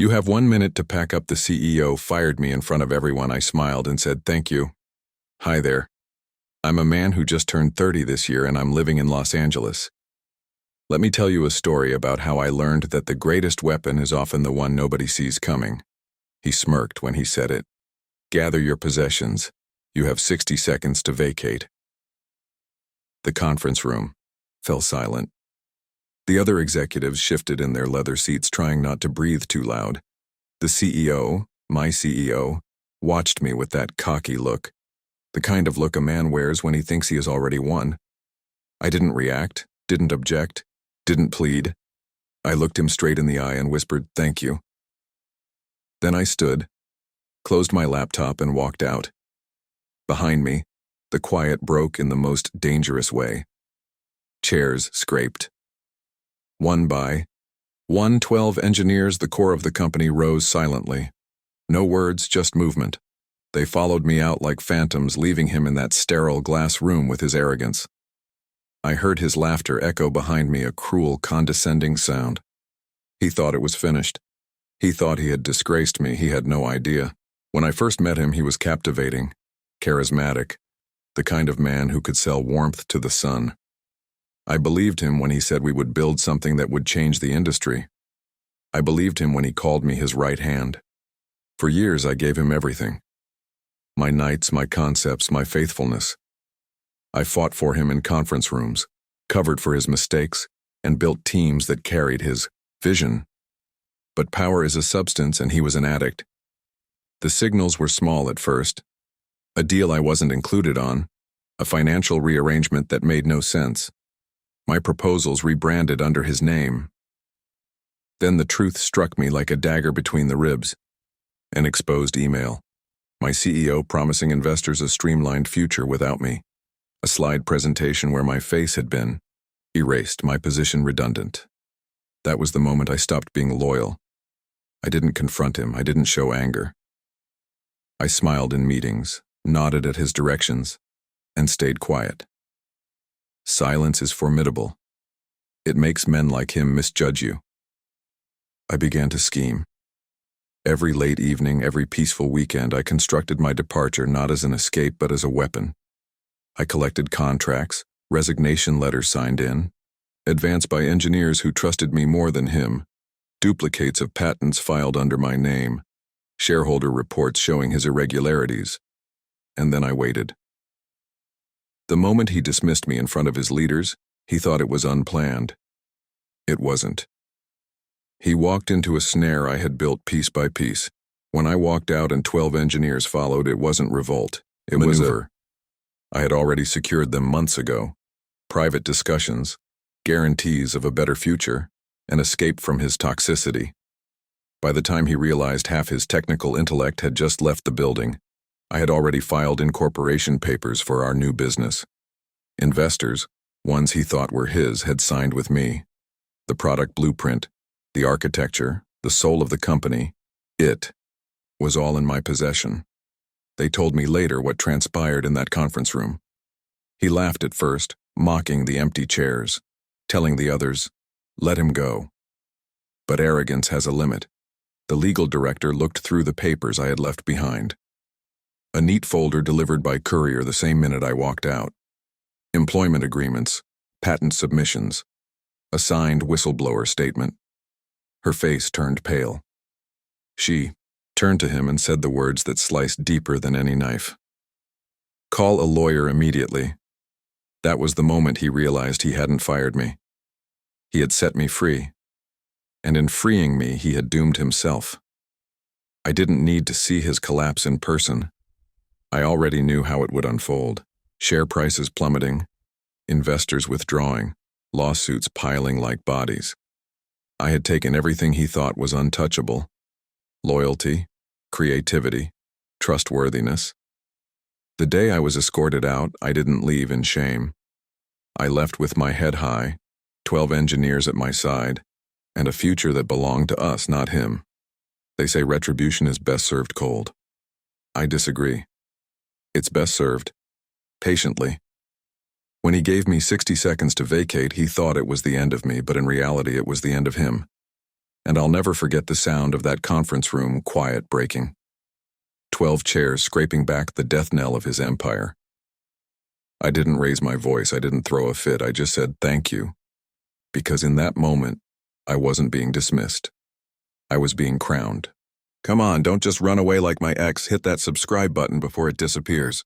"You have 1 minute to pack up." The CEO fired me in front of everyone. I smiled and said, "Thank you." "Hi there. I'm a man who just turned 30 this year and I'm living in Los Angeles. Let me tell you a story about how I learned that the greatest weapon is often the one nobody sees coming." He smirked when he said it. "Gather your possessions. You have 60 seconds to vacate." The conference room fell silent. The other executives shifted in their leather seats, trying not to breathe too loud. The CEO, my CEO, watched me with that cocky look, the kind of look a man wears when he thinks he has already won. I didn't react, didn't object, didn't plead. I looked him straight in the eye and whispered, "Thank you." Then I stood, closed my laptop, and walked out. Behind me, the quiet broke in the most dangerous way. Chairs scraped. One by one, 12 engineers, the core of the company, rose silently. No words, just movement. They followed me out like phantoms, leaving him in that sterile glass room with his arrogance. I heard his laughter echo behind me, a cruel, condescending sound. He thought it was finished. He thought he had disgraced me. He had no idea. When I first met him, he was captivating, charismatic, the kind of man who could sell warmth to the sun. I believed him when he said we would build something that would change the industry. I believed him when he called me his right hand. For years, I gave him everything. My nights, my concepts, my faithfulness. I fought for him in conference rooms, covered for his mistakes, and built teams that carried his vision. But power is a substance, and he was an addict. The signals were small at first. A deal I wasn't included on, a financial rearrangement that made no sense. My proposals rebranded under his name. Then the truth struck me like a dagger between the ribs. An exposed email. My CEO promising investors a streamlined future without me. A slide presentation where my face had been erased, my position redundant. That was the moment I stopped being loyal. I didn't confront him. I didn't show anger. I smiled in meetings, nodded at his directions, and stayed quiet. Silence is formidable. It makes men like him misjudge you. I began to scheme. Every late evening, every peaceful weekend, I constructed my departure not as an escape but as a weapon. I collected contracts, resignation letters signed in, advanced by engineers who trusted me more than him, duplicates of patents filed under my name, shareholder reports showing his irregularities. And then I waited. The moment he dismissed me in front of his leaders, he thought it was unplanned. It wasn't. He walked into a snare I had built piece by piece. When I walked out and 12 engineers followed, it wasn't revolt. It was maneuver. I had already secured them months ago. Private discussions, guarantees of a better future, an escape from his toxicity. By the time he realized half his technical intellect had just left the building, I had already filed incorporation papers for our new business. Investors, ones he thought were his, had signed with me. The product blueprint, the architecture, the soul of the company, it was all in my possession. They told me later what transpired in that conference room. He laughed at first, mocking the empty chairs, telling the others, "Let him go." But arrogance has a limit. The legal director looked through the papers I had left behind. A neat folder delivered by courier the same minute I walked out. Employment agreements, patent submissions, a signed whistleblower statement. Her face turned pale. She turned to him and said the words that sliced deeper than any knife. "Call a lawyer immediately." That was the moment he realized he hadn't fired me. He had set me free. And in freeing me, he had doomed himself. I didn't need to see his collapse in person. I already knew how it would unfold. Share prices plummeting, investors withdrawing, lawsuits piling like bodies. I had taken everything he thought was untouchable: loyalty, creativity, trustworthiness. The day I was escorted out, I didn't leave in shame. I left with my head high, 12 engineers at my side, and a future that belonged to us, not him. They say retribution is best served cold. I disagree. It's best served patiently. When he gave me 60 seconds to vacate, he thought it was the end of me, but in reality it was the end of him. And I'll never forget the sound of that conference room quiet breaking. 12 chairs scraping back the death knell of his empire. I didn't raise my voice, I didn't throw a fit, I just said thank you. Because in that moment, I wasn't being dismissed. I was being crowned. Come on, don't just run away like my ex, hit that subscribe button before it disappears.